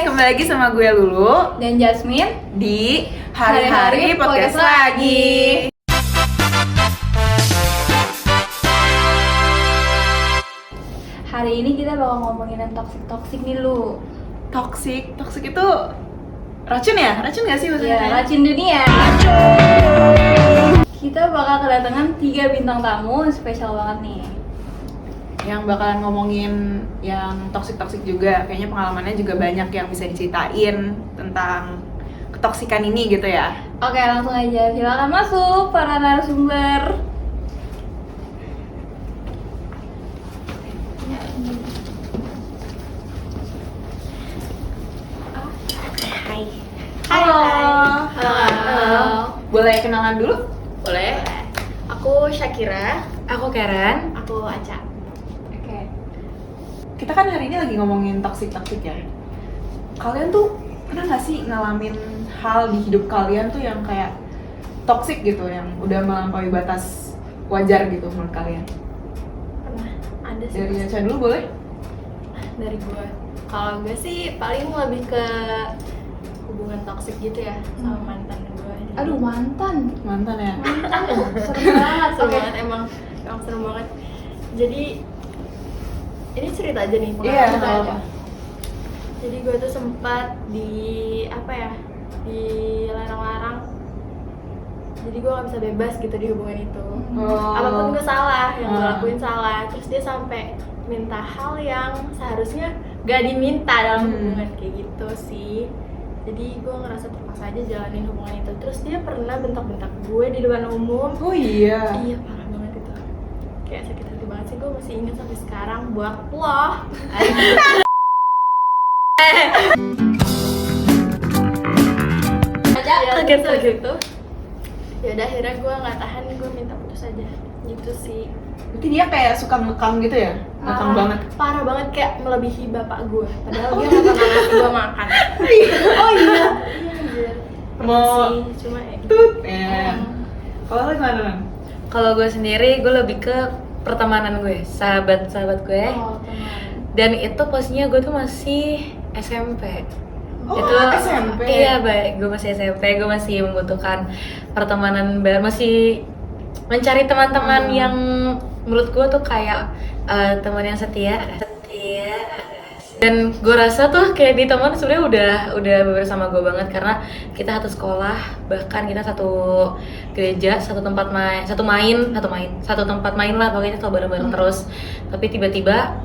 kembali lagi sama gue Lulu dan Jasmine di Hari-Hari Podcast lagi. Hari ini kita bakal ngomongin yang toxic nih Lu. Toxic itu racun ya? Racun gak sih maksudnya? Ya, racun dunia. Kita bakal kedatangan 3 bintang tamu spesial banget nih. Yang bakalan ngomongin yang toxic juga. Kayaknya pengalamannya juga banyak yang bisa diceritain tentang ketoksikan ini gitu ya. Oke, langsung aja. Silakan masuk para narasumber. Hai. Halo. Halo. Boleh kenalan dulu? Boleh. Aku Syakira. Aku Karen. Aku Aca. Oke. Kita kan hari ini lagi ngomongin toxic ya. Kalian tuh pernah nggak sih ngalamin hal di hidup kalian tuh yang kayak toxic gitu, yang udah melampaui batas wajar gitu menurut kalian? Pernah. Ada sih. Dari Aca dulu boleh? Dari gue. Kalau gue sih paling lebih ke hubungan toksik gitu ya sama mantan gue. Aduh, mantan. Mantan ya? Serem banget. seru Oke. banget emang seru banget. Jadi ini cerita aja nih Iya, pengalaman nggak aja. apa-apa. Jadi gue tuh sempat di dilarang-larang. Jadi gue gak bisa bebas gitu di hubungan itu. Oh. Apapun gue salah, yang gue Ah. lakuin salah. Terus dia sampai minta hal yang seharusnya gak diminta dalam hubungan kayak gitu sih. Jadi gue ngerasa terpaksa aja jalanin hubungan itu. Terus dia pernah bentak-bentak gue di depan umum. Oh iya. Iya, parah banget itu. Kayak sakit hati banget sih, gue masih ingat sampai sekarang. Buat lo. Kaget gitu. Ya udah, akhirnya gue nggak tahan, gue minta putus aja. Gitu sih. Berarti dia kayak suka ngekang gitu ya? Ngekang banget. Parah banget, kayak melebihi bapak gue. Padahal dia nggak pernah ngasih gue makan. Oh iya. Iya, anjir. Pernah Mau sih, cuma ya gitu. Tut. Ya. Kalau lu gimana, Nan? Kalau gue sendiri, gue lebih ke pertemanan gue, sahabat gue. Oh, teman. Dan itu posisinya gue tuh masih SMP. Oh, Itu SMP? Iya, baik. Gue masih SMP, gue masih membutuhkan pertemanan baru, masih mencari teman-teman yang menurut gue tuh kayak teman yang setia. Dan gue rasa tuh kayak di teman sebenarnya udah bersama gue banget, karena kita satu sekolah, bahkan kita satu gereja, satu tempat satu tempat main lah, pokoknya kita bareng-bareng terus. Tapi tiba-tiba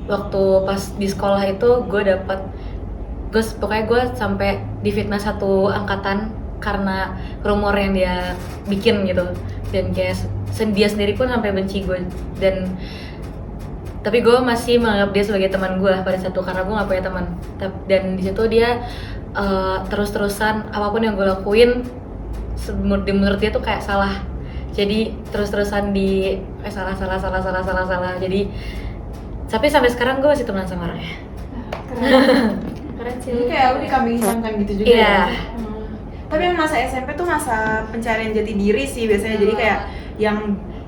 waktu pas di sekolah itu pokoknya gue sampai difitnah satu angkatan karena rumor yang dia bikin gitu. Dan kayak dia sendiri pun sampai benci gue, tapi gue masih menganggap dia sebagai teman gue pada saat itu, karena gue gak punya teman. Dan di situ dia terus-terusan apapun yang gue lakuin menurut dia tuh kayak salah. Jadi terus-terusan salah. Jadi tapi sampai sekarang gue masih temenan sama orangnya. Keren sih. Jadi kayak lu dikambing hitamkan gitu juga Iya. ya? Tapi yang masa SMP tuh masa pencarian jati diri sih biasanya. Jadi kayak yang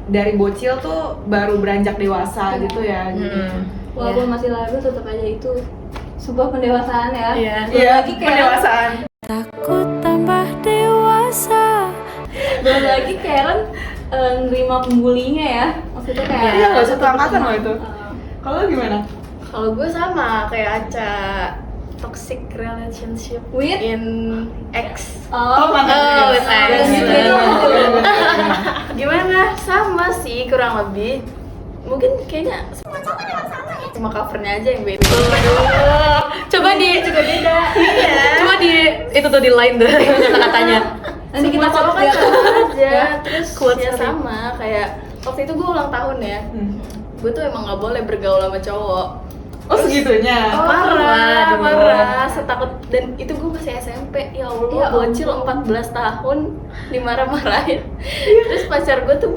dari bocil tuh baru beranjak dewasa gitu ya. Walaupun masih lagu, tetap aja itu sebuah pendewasaan ya. Iya. Iya, Lagi kayak pendewasaan. Takut tambah dewasa. belum lagi Karen nerima pembulinya ya. Maksudnya kayak Iya, nggak satu angkatan loh itu. Uh, Kalau lu gimana? Kalau gue sama kayak Aca, toxic relationship With? in X. mantan with ex. ex. Gimana? Sama sih, kurang lebih. Mungkin kayaknya semua cowok emang sama ya. Cuma covernya aja yang beda. Coba juga beda. Iya. Coba itu tuh di line deh kata-katanya. Nanti kita Semua cowok kan ya. sama aja. Ya, Terus quotes ya tadi. sama kayak waktu itu gue ulang tahun ya. Gue tuh emang nggak boleh bergaul sama cowok. Oh segitunya? Parah, Waduh. parah, setakut. Dan itu gue masih SMP, ya Allah, Ya bocil ampun. 14 tahun dimarah-marahin. Terus pacar gue tuh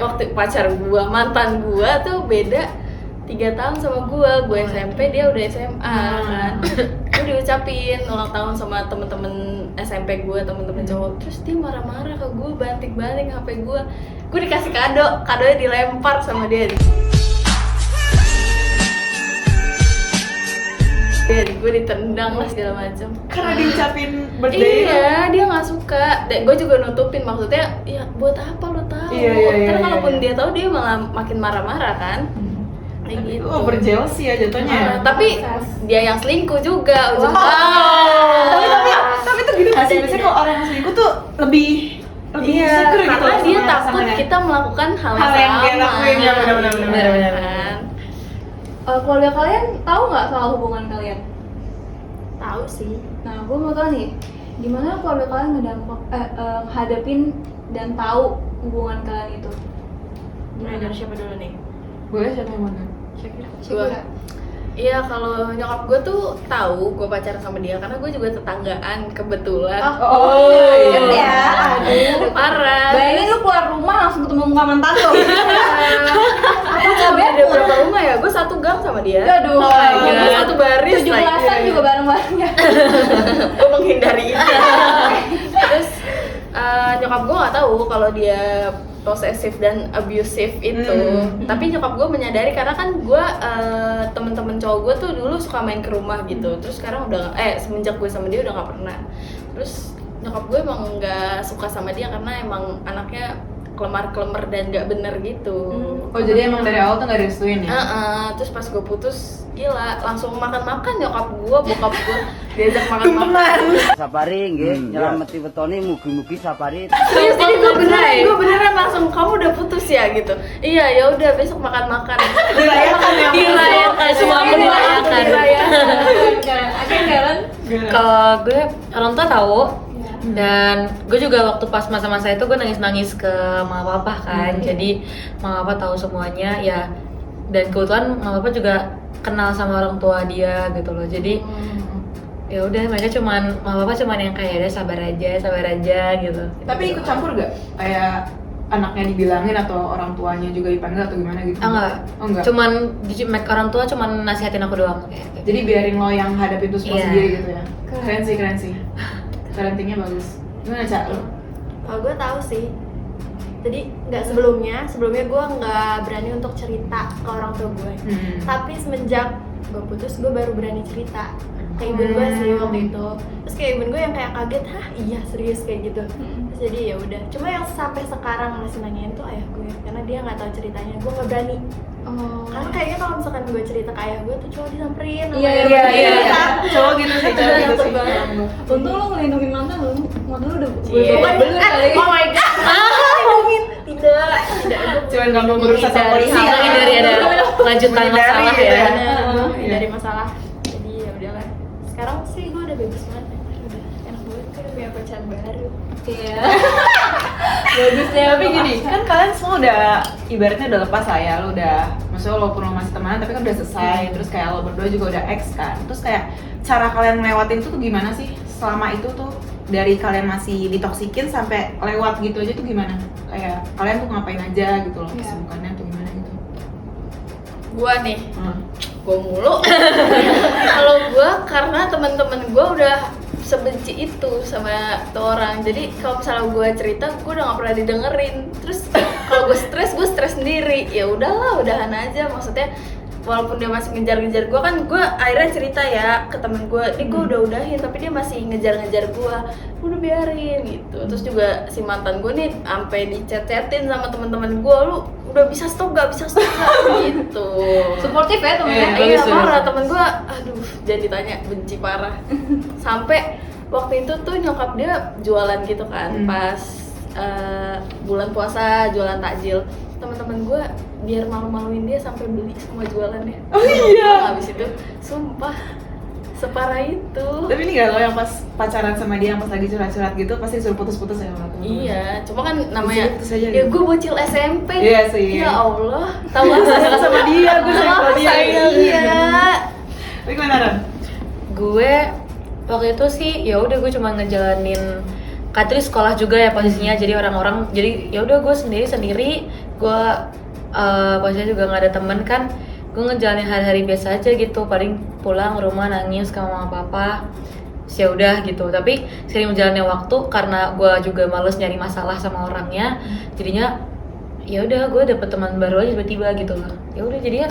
waktu pacar gue, mantan gue tuh beda 3 tahun sama gue SMP, dia udah SMA kan. Gue diucapin ulang tahun sama temen-temen SMP gue, temen-temen cowok. Terus dia marah-marah ke gue, banting-banting HP gue. Gue dikasih kadonya dilempar sama dia. gue ditendang lah segala macam. Karena diucapin birthday. Iya, dia nggak suka. Dan gue juga nutupin, maksudnya ya buat apa lo tahu? Iya. Karena kalaupun dia tahu dia malah makin marah-marah kan. Kayak gitu. Oh, berjealousy ya jatuhnya. Ya? Tapi dia yang selingkuh juga ujung Tapi tuh gini nggak sih? Biasanya kalau orang yang selingkuh tuh lebih Iya, insecure gitu karena loh dia sama takut pasangannya. kita melakukan hal Hal yang dia sama. lakuin, ya benar-benar. Kan? Keluarga kalian tahu nggak soal hubungan kalian? Tahu sih. Nah, gue mau tahu nih, gimana keluarga kalian hadapin dan tahu hubungan kalian itu? Mulai dari siapa dulu nih? Boleh siapa yang mana? Syakira. Iya, kalau nyokap gue tuh tahu gue pacaran sama dia karena gue juga tetanggaan kebetulan. Oh, iya. iya. Aduh, Parah. bayangin lu keluar rumah langsung ketemu muka mantan lo. Apa nggak beda berapa rumah ya? Gue satu gang sama dia. Aduh, Gue satu baris. 17-an juga bareng-bareng ya. Gue menghindari itu. Terus nyokap gue nggak tahu kalau dia posesif dan abusive itu. Tapi nyokap gue menyadari karena kan gue temen-temen cowok gue tuh dulu suka main ke rumah gitu. Terus sekarang udah semenjak gue sama dia udah nggak pernah. Terus nyokap gue emang nggak suka sama dia karena emang anaknya kelemar-kelemar dan nggak bener gitu. Oh, jadi emang dari awal tuh nggak direstuin ya? Terus pas gue putus, gila, langsung makan-makan nyokap gue, bokap gue diajak makan-makan. Sapari nggih nyelameti wetone mugi-mugi sapari. Serius ini gue beneran langsung, kamu udah putus ya gitu. Iya, ya udah besok makan-makan. Dirayakan ya? Dirayakan, semua pun dirayakan. Karen? Kalau gue orang tua tahu, dan gue juga waktu pas masa-masa itu gue nangis-nangis ke mama papa kan. Jadi mama papa tahu semuanya ya, dan kebetulan mama papa juga kenal sama orang tua dia gitu loh. Jadi ya udah, mereka mama papa cuman yang kayak udah sabar aja gitu. Tapi ikut campur gak? Kayak anaknya dibilangin atau orang tuanya juga dipanggil atau gimana gitu? Enggak. Oh, enggak. Cuman orang tua cuman nasihatin aku doang kayak gitu. Jadi biarin lo yang hadapin itu semua Iya. sendiri gitu ya? Keren sih. Parentingnya bagus. Gimana Cak? Lo? Kalau gue tahu sih. Jadi sebelumnya gue nggak berani untuk cerita ke orang tua gue. Tapi semenjak gue putus, gue baru berani cerita ke ibu gue sih waktu itu. Terus kayak ibu gue yang kayak kaget, hah iya serius kayak gitu. Terus jadi ya udah. Cuma yang sampai sekarang masih nanyain tuh ayah gue, karena dia nggak tahu ceritanya. Gue nggak berani. Karena kayaknya kalau misalkan gue cerita ke ayah gue tuh cowok disamperin. Iya. Cowok gitu sih, Itu cowok yang gitu sih. terbaik. Untung lu ngelindungin mantan lu udah Iya. bukan bener kali. Oh my god. Tidak. Cuman gampang berurusan sama polisi ya. Menghindari ada lanjutan Menghindari masalah gitu ya. Iya. Dari masalah. Jadi ya udahlah. Sekarang sih gue udah bebas banget. Udah enak banget, gue udah punya pacar baru. Iya. Bagus ya. Tapi gini, kan kalian semua udah ibaratnya udah lepas lah ya, lo udah, maksudnya walaupun lo masih temenan tapi kan udah selesai, terus kayak lo berdua juga udah ex kan, terus kayak cara kalian ngelewatin itu tuh gimana sih selama itu tuh, dari kalian masih ditoksikin sampai lewat gitu aja tuh gimana? Kayak kalian tuh ngapain aja gitu loh, kesibukannya tuh gimana gitu? Gua nih, gua mulu. Kalau gua karena teman-teman gua udah sebenci itu sama tuh orang. Jadi kalau misalnya gua cerita, gua udah nggak pernah didengerin. Terus kalau gua stres sendiri. Ya udahlah, udahan aja. Maksudnya walaupun dia masih ngejar-ngejar gue, kan gue akhirnya cerita ya ke temen gue, gue udah udahin tapi dia masih ngejar-ngejar gue, udah biarin gitu. Terus juga si mantan gue nih sampai dicet-cetin sama teman-teman gue, lu udah bisa stop gak gitu. Suportif ya temennya. Iya parah, temen gue aduh jadi tanya benci parah. Sampai waktu itu tuh nyokap dia jualan gitu kan, pas bulan puasa jualan takjil. Teman-teman gue biar malu-maluin dia sampai beli semua jualannya. Oh iya. Habis itu sumpah separah itu. Tapi ini gak lo yang pas pacaran sama dia, yang pas lagi curhat-curhat gitu pasti suruh putus-putus ya sama temen-temen? Iya, cuma kan namanya Putus aja ya gitu. gue bocil SMP. Iya sih. Ya Allah, tahu gak Sayang sama dia, gue sayang sama dia. Iya. Tapi gimana Ran? Gue waktu itu sih ya udah, gue cuma ngejalanin, Katri sekolah juga ya posisinya, jadi orang-orang, jadi ya udah gue sendiri gue posisinya juga nggak ada temen kan, gue ngejalanin hari-hari biasa aja gitu, paling pulang rumah nangis ke mama papa, ya udah gitu. Tapi sering menjalannya waktu, karena gue juga males nyari masalah sama orangnya, jadinya ya udah gue dapet teman baru aja tiba-tiba gitu loh. Ya udah jadinya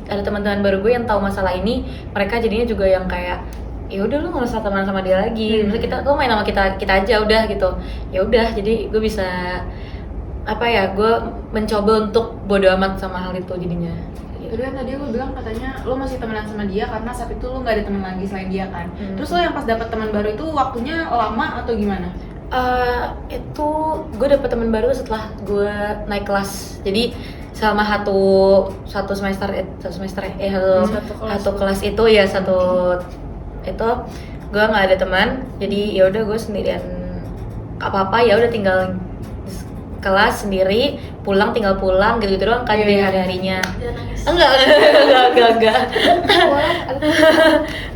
ada teman-teman baru gue yang tahu masalah ini, mereka jadinya juga yang kayak ya udah lu nggak usah teman sama dia lagi, maksudnya kita lu main sama kita aja udah gitu, ya udah. Jadi gue bisa apa ya, gue mencoba untuk bodo amat sama hal itu jadinya. Tapi kan tadi lu bilang katanya lu masih temenan sama dia karena saat itu lu nggak ada teman lagi selain dia kan. Terus lo yang pas dapet teman baru itu waktunya lama atau gimana? Itu gue dapet teman baru setelah gue naik kelas. Jadi selama satu semester satu kelas itu ya itu gue nggak ada teman. Jadi ya udah gue sendirian, apa ya udah tinggal kelas sendiri, tinggal pulang gitu doang kan di hari-harinya. Enggak.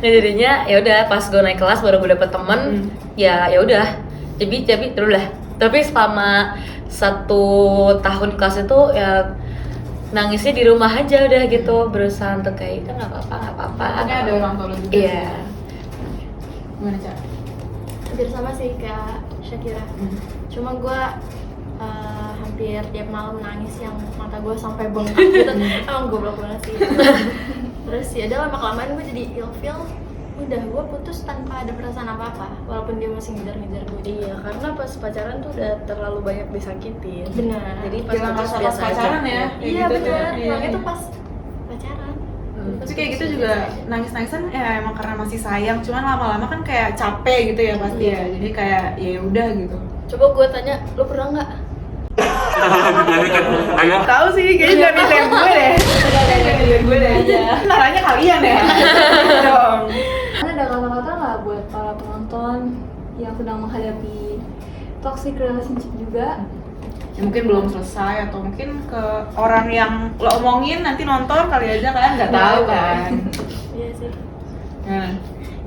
Nah, jadinya ya udah pas gue naik kelas baru gue dapet temen. Ya udah. Jadi terus lah. Tapi selama 1 tahun kelas itu ya nangisnya di rumah aja udah gitu, berusaha untuk kayak kan nggak apa-apa. Makanya ada orang tua lu juga. Iya. Gimana Ca? Hampir sama sih kayak Shakira. Cuma gue hampir tiap malam nangis yang mata gue sampai bengkak gitu. Emang goblok banget sih. Terus ya udah lama-kelamaan gue jadi ilfeel. Udah gue putus tanpa ada perasaan apa-apa, walaupun dia masih ngejar-ngejar gue. Iya, karena pas pacaran tuh udah terlalu banyak disakitin. Benar. Jadi pas Bilang putus pas biasa pacaran aja. ya? Iya gitu benar. tuh. Iya. Makanya tuh pas pacaran. Terus kayak gitu juga nangis-nangisan ya emang karena masih sayang, cuman lama-lama kan kayak capek gitu ya pasti ya. Jadi kayak ya udah gitu. Coba gue tanya, lu pernah nggak? Tahu sih, kayaknya jangan nilai gue deh. Jangan nilai gue deh. Naranya kalian ya. Dong. Ada kata-kata nggak buat para penonton yang sedang menghadapi toxic relationship juga? Ya, mungkin belum selesai atau mungkin ke orang yang lo omongin nanti nonton kali aja kalian nggak tahu kan. Iya sih. Nah,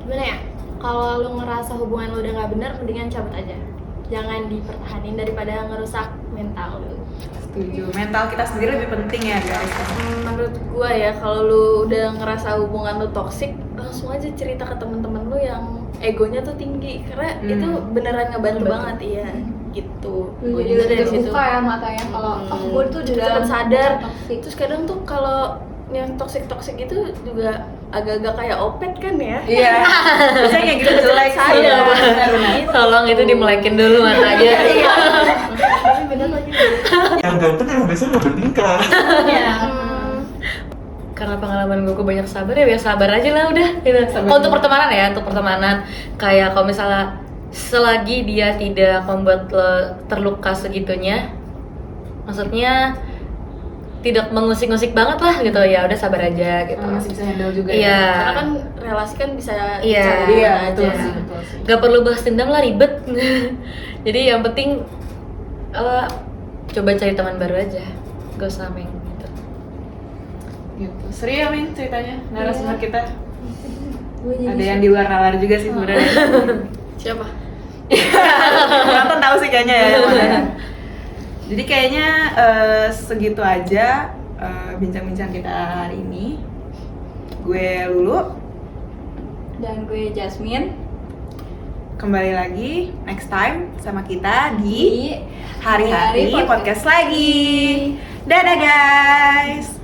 Gimana ya? Kalau lu ngerasa hubungan lu udah nggak benar, mendingan cabut aja. Jangan dipertahanin daripada ngerusak mental lu. setuju. Mental kita sendiri lebih penting ya guys. Menurut gua ya, kalau lu udah ngerasa hubungan lu toksik, langsung aja cerita ke temen-temen lu yang egonya tuh tinggi, karena itu beneran ngebantu banget, iya gitu. Lu Gua jadi juga lebih dari situ terbuka ya matanya kalau gue tuh cepet dalam sadar. toxic. Terus kadang tuh kalau yang toksik itu juga agak-agak kayak opet kan ya. Iya. Biasanya kayak gitu jelek sih. Sadar. Ya, benar-benar. Tolong itu dimelekin dulu matanya. Iya. Tapi bener lagi. Yang ganteng yang biasanya nggak bertingkah. Karena pengalaman gue banyak sabar ya sabar aja lah udah gitu. Kalau untuk pertemanan ya, untuk pertemanan kayak kalau misalnya selagi dia tidak membuat lo terluka segitunya, maksudnya tidak mengusik-ngusik banget lah gitu, ya udah sabar aja gitu. Masih bisa handle juga Iya. ya. Karena kan relasi kan bisa Iya. dicari Iya, aja. betul sih, betul sih. Gak perlu bahas dendam lah, ribet. Jadi yang penting coba cari teman baru aja, gak usah main gitu. Gitu. Seru ya Min ceritanya narasumber kita. Gue jadi Ada yang di luar nalar juga sih sebenarnya. Siapa? Penonton tahu sih kayaknya ya yang mana. Jadi kayaknya segitu aja bincang-bincang kita hari ini. Gue Lulu, dan gue Jasmine kembali lagi next time sama kita di di Hari-Hari Podcast lagi. Dadah guys.